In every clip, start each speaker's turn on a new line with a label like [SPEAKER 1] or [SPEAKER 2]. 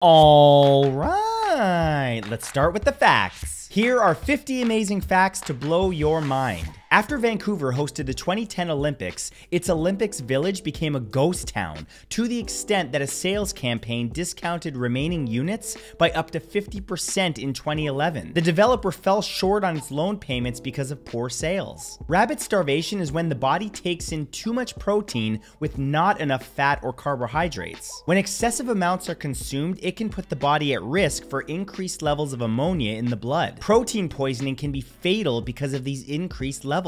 [SPEAKER 1] All right, let's start with the facts. Here are 50 amazing facts to blow your mind. After Vancouver hosted the 2010 Olympics, its Olympics village became a ghost town to the extent that a sales campaign discounted remaining units by up to 50% in 2011. The developer fell short on its loan payments because of poor sales. Rabbit starvation is when the body takes in too much protein with not enough fat or carbohydrates. When excessive amounts are consumed, it can put the body at risk for increased levels of ammonia in the blood. Protein poisoning can be fatal because of these increased levels.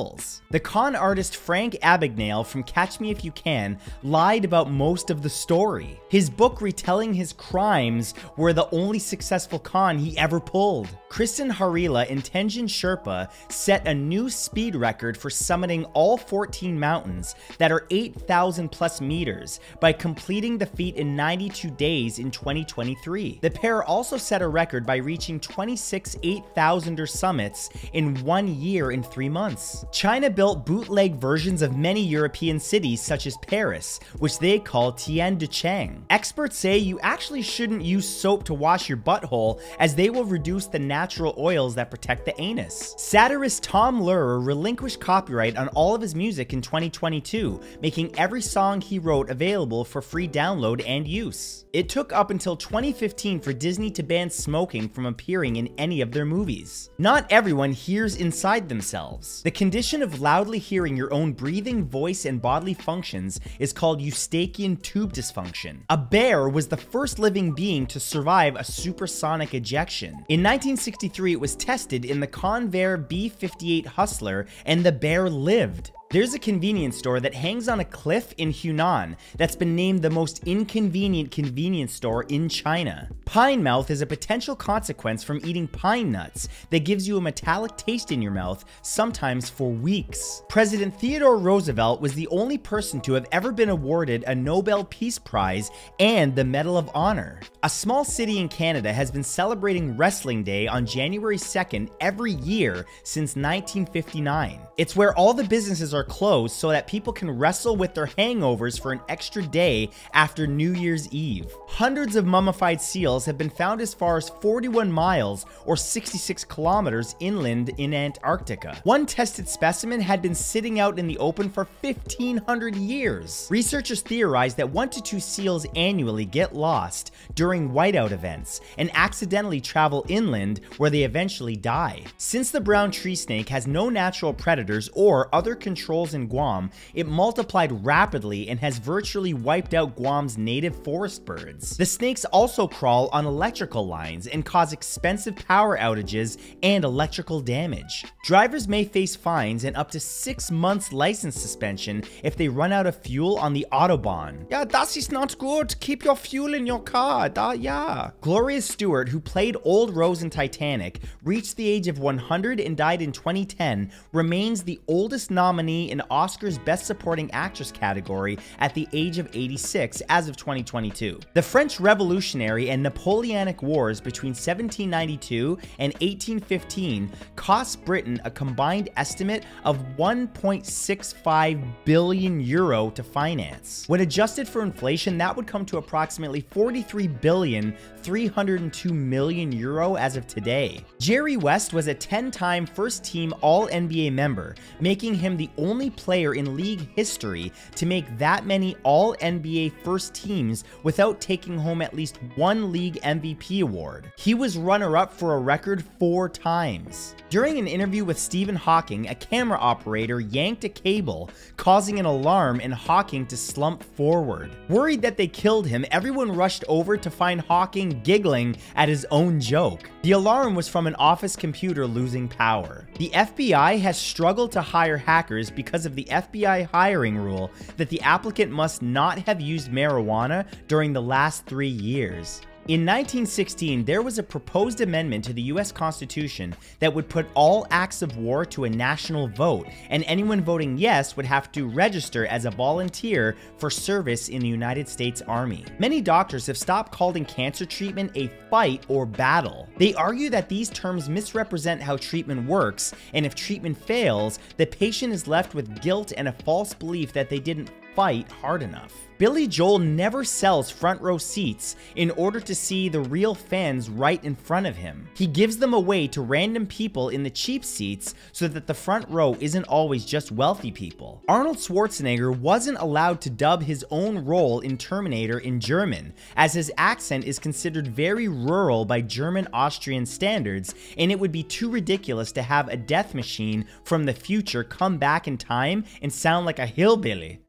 [SPEAKER 1] The con artist Frank Abagnale from Catch Me If You Can lied about most of the story. His book retelling his crimes were the only successful con he ever pulled. Kristen Harila and Tenjin Sherpa set a new speed record for summiting all 14 mountains that are 8,000 plus meters by completing the feat in 92 days in 2023. The pair also set a record by reaching 26 8,000er summits in 1 year in 3 months. China built bootleg versions of many European cities such as Paris, which they call Tian de Chang. Experts say you actually shouldn't use soap to wash your butthole as they will reduce the natural oils that protect the anus. Satirist Tom Lehrer relinquished copyright on all of his music in 2022, making every song he wrote available for free download and use. It took up until 2015 for Disney to ban smoking from appearing in any of their movies. Not everyone hears inside themselves. The condition of loudly hearing your own breathing, voice, and bodily functions is called Eustachian tube dysfunction. A bear was the first living being to survive a supersonic ejection. In 1963, it was tested in the Convair B-58 Hustler, and the bear lived. There's a convenience store that hangs on a cliff in Hunan that's been named the most inconvenient convenience store in China. Pine mouth is a potential consequence from eating pine nuts that gives you a metallic taste in your mouth, sometimes for weeks. President Theodore Roosevelt was the only person to have ever been awarded a Nobel Peace Prize and the Medal of Honor. A small city in Canada has been celebrating Wrestling Day on January 2nd every year since 1959. It's where all the businesses are closed so that people can wrestle with their hangovers for an extra day after New Year's Eve. Hundreds of mummified seals have been found as far as 41 miles or 66 kilometers inland in Antarctica. One tested specimen had been sitting out in the open for 1,500 years. Researchers theorize that 1 to 2 seals annually get lost during whiteout events and accidentally travel inland where they eventually die. Since the brown tree snake has no natural predators or other controls in Guam, it multiplied rapidly and has virtually wiped out Guam's native forest birds. The snakes also crawl on electrical lines and cause expensive power outages and electrical damage. Drivers may face fines and up to 6 months license suspension if they run out of fuel on the Autobahn. Yeah, das ist not good. Keep your fuel in your car. Yeah. Gloria Stewart, who played Old Rose in Titanic, reached the age of 100 and died in 2010, remains the oldest nominee in Oscar's Best Supporting Actress category at the age of 86 as of 2022. The French Revolutionary and Napoleonic Wars between 1792 and 1815 cost Britain a combined estimate of 1.65 billion euro to finance. When adjusted for inflation, that would come to approximately 43,302 million euro as of today. Jerry West was a 10-time first-team All-NBA member, making him the only player in league history to make that many All-NBA first teams without taking home at least one league MVP award. He was runner-up for a record 4 times. During an interview with Stephen Hawking, a camera operator yanked a cable, causing an alarm and Hawking to slump forward. Worried that they killed him, everyone rushed over to find Hawking giggling at his own joke. The alarm was from an office computer losing power. The FBI has struggled to hire hackers because of the FBI hiring rule that the applicant must not have used marijuana during the last 3 years. In 1916, there was a proposed amendment to the US Constitution that would put all acts of war to a national vote, and anyone voting yes would have to register as a volunteer for service in the United States Army. Many doctors have stopped calling cancer treatment a fight or battle. They argue that these terms misrepresent how treatment works, and if treatment fails, the patient is left with guilt and a false belief that they didn't fight hard enough. Billy Joel never sells front row seats in order to see the real fans right in front of him. He gives them away to random people in the cheap seats so that the front row isn't always just wealthy people. Arnold Schwarzenegger wasn't allowed to dub his own role in Terminator in German, as his accent is considered very rural by German-Austrian standards, and it would be too ridiculous to have a death machine from the future come back in time and sound like a hillbilly.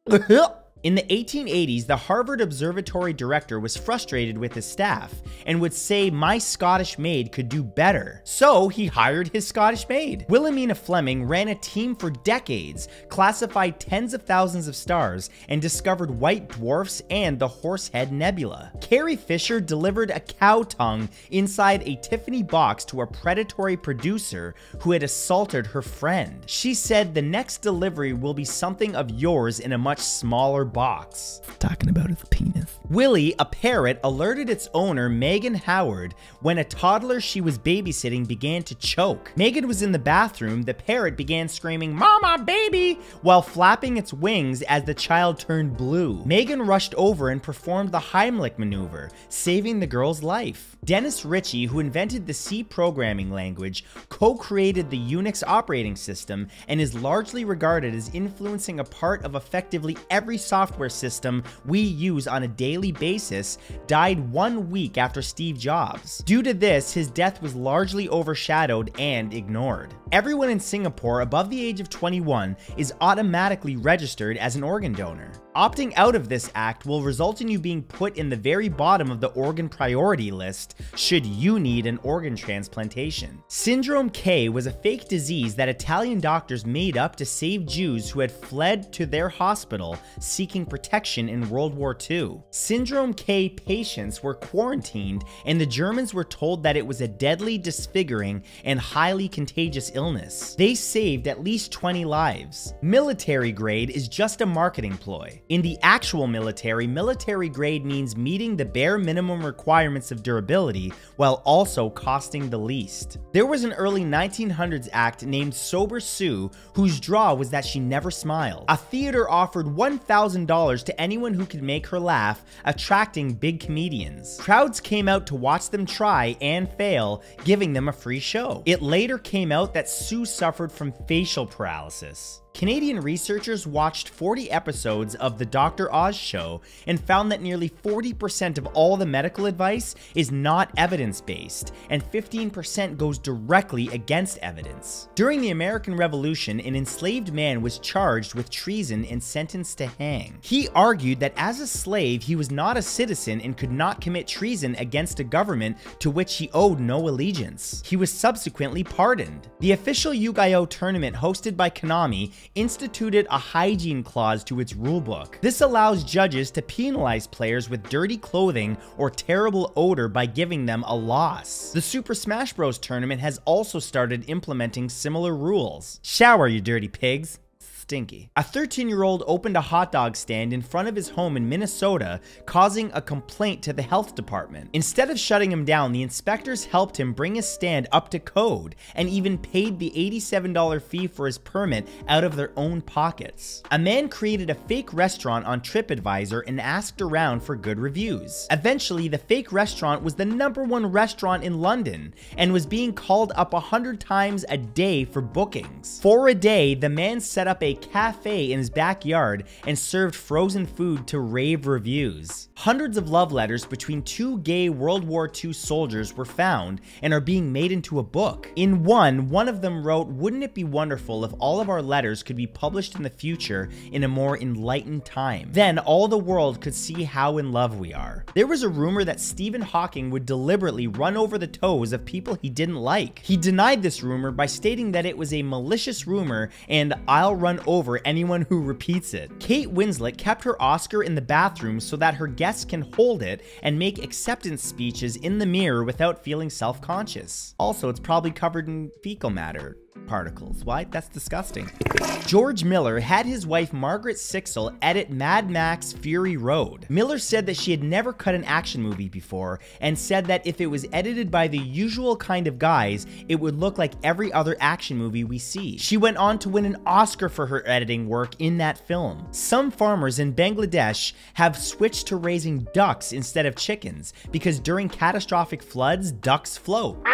[SPEAKER 1] In the 1880s, the Harvard Observatory director was frustrated with his staff and would say my Scottish maid could do better. So he hired his Scottish maid. Wilhelmina Fleming ran a team for decades, classified tens of thousands of stars, and discovered white dwarfs and the Horsehead Nebula. Carrie Fisher delivered a cow tongue inside a Tiffany box to a predatory producer who had assaulted her friend. She said the next delivery will be something of yours in a much smaller box.
[SPEAKER 2] Talking about his penis.
[SPEAKER 1] Willie, a parrot, alerted its owner, Megan Howard, when a toddler she was babysitting began to choke. Megan was in the bathroom. The parrot began screaming, "Mama, baby," while flapping its wings as the child turned blue. Megan rushed over and performed the Heimlich maneuver, saving the girl's life. Dennis Ritchie, who invented the C programming language, co-created the Unix operating system and is largely regarded as influencing a part of effectively every software system we use on a daily basis, died 1 week after Steve Jobs. Due to this, his death was largely overshadowed and ignored. Everyone in Singapore above the age of 21 is automatically registered as an organ donor. Opting out of this act will result in you being put in the very bottom of the organ priority list should you need an organ transplantation. Syndrome K was a fake disease that Italian doctors made up to save Jews who had fled to their hospital seeking protection in World War II. Syndrome K patients were quarantined, and the Germans were told that it was a deadly, disfiguring, and highly contagious illness. They saved at least 20 lives. Military grade is just a marketing ploy. In the actual military, military grade means meeting the bare minimum requirements of durability while also costing the least. There was an early 1900s act named Sober Sue whose draw was that she never smiled. A theater offered $1,000 to anyone who could make her laugh, attracting big comedians. Crowds came out to watch them try and fail, giving them a free show. It later came out that Sue suffered from facial paralysis. Canadian researchers watched 40 episodes of The Dr. Oz Show and found that nearly 40% of all the medical advice is not evidence-based, and 15% goes directly against evidence. During the American Revolution, an enslaved man was charged with treason and sentenced to hang. He argued that as a slave, he was not a citizen and could not commit treason against a government to which he owed no allegiance. He was subsequently pardoned. The official Yu-Gi-Oh tournament hosted by Konami instituted a hygiene clause to its rulebook. This allows judges to penalize players with dirty clothing or terrible odor by giving them a loss. The Super Smash Bros. Tournament has also started implementing similar rules. Shower, you dirty pigs. Stinky. A 13-year-old opened a hot dog stand in front of his home in Minnesota, causing a complaint to the health department. Instead of shutting him down, the inspectors helped him bring his stand up to code and even paid the $87 fee for his permit out of their own pockets. A man created a fake restaurant on TripAdvisor and asked around for good reviews. Eventually, the fake restaurant was the #1 restaurant in London and was being called up 100 times a day for bookings. For a day, the man set up a cafe in his backyard and served frozen food to rave reviews. Hundreds of love letters between two gay World War II soldiers were found and are being made into a book. In one of them wrote, "Wouldn't it be wonderful if all of our letters could be published in the future in a more enlightened time? Then all the world could see how in love we are." There was a rumor that Stephen Hawking would deliberately run over the toes of people he didn't like. He denied this rumor by stating that it was a malicious rumor and "I'll run over anyone who repeats it." Kate Winslet kept her Oscar in the bathroom so that her guests can hold it and make acceptance speeches in the mirror without feeling self-conscious. Also, it's probably covered in fecal matter. particles. Why? That's disgusting. George Miller had his wife Margaret Sixel edit Mad Max Fury Road. Miller said that she had never cut an action movie before and said that if it was edited by the usual kind of guys, it would look like every other action movie we see. She went on to win an Oscar for her editing work in that film. Some farmers in Bangladesh have switched to raising ducks instead of chickens because during catastrophic floods, ducks float.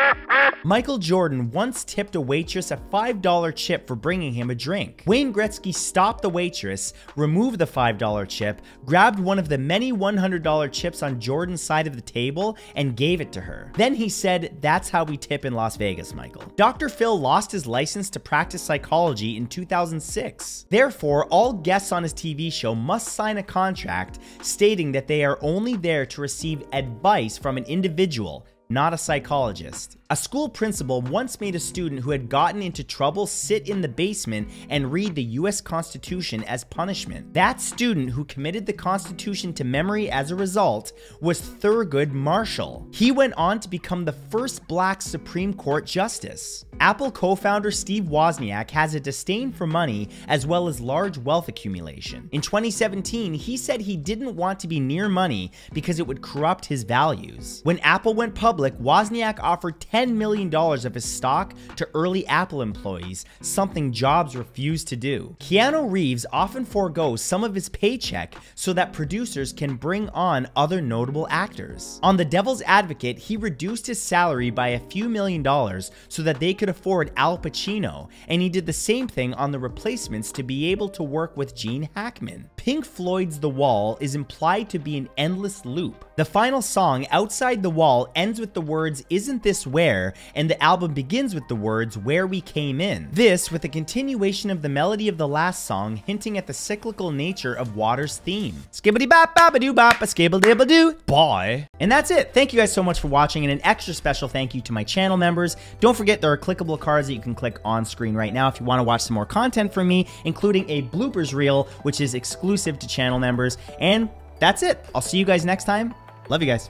[SPEAKER 1] Michael Jordan once tipped a waitress a $5 chip for bringing him a drink. Wayne Gretzky stopped the waitress, removed the $5 chip, grabbed one of the many $100 chips on Jordan's side of the table, and gave it to her. Then he said, "That's how we tip in Las Vegas, Michael." Dr. Phil lost his license to practice psychology in 2006. Therefore, all guests on his TV show must sign a contract stating that they are only there to receive advice from an individual, not a psychologist. A school principal once made a student who had gotten into trouble sit in the basement and read the US Constitution as punishment. That student, who committed the Constitution to memory as a result, was Thurgood Marshall. He went on to become the first Black Supreme Court justice. Apple co-founder Steve Wozniak has a disdain for money as well as large wealth accumulation. In 2017, he said he didn't want to be near money because it would corrupt his values. When Apple went public, Wozniak offered $10 million of his stock to early Apple employees, something Jobs refused to do. Keanu Reeves often forgoes some of his paycheck so that producers can bring on other notable actors. On The Devil's Advocate, he reduced his salary by a few $1,000,000 so that they could afford Al Pacino, and he did the same thing on The Replacements to be able to work with Gene Hackman. Pink Floyd's The Wall is implied to be an endless loop. The final song, Outside the Wall, ends with the words, "Isn't this where?" and the album begins with the words, "Where we came in." This with a continuation of the melody of the last song, hinting at the cyclical nature of Water's theme. Skibbity bop bop-a-doo bop, a skibble dibble doo. Bye. And that's it. Thank you guys so much for watching, and an extra special thank you to my channel members. Don't forget there are clickable cards that you can click on screen right now if you want to watch some more content from me, including a bloopers reel, which is exclusive to channel members. And that's it. I'll see you guys next time. Love you guys.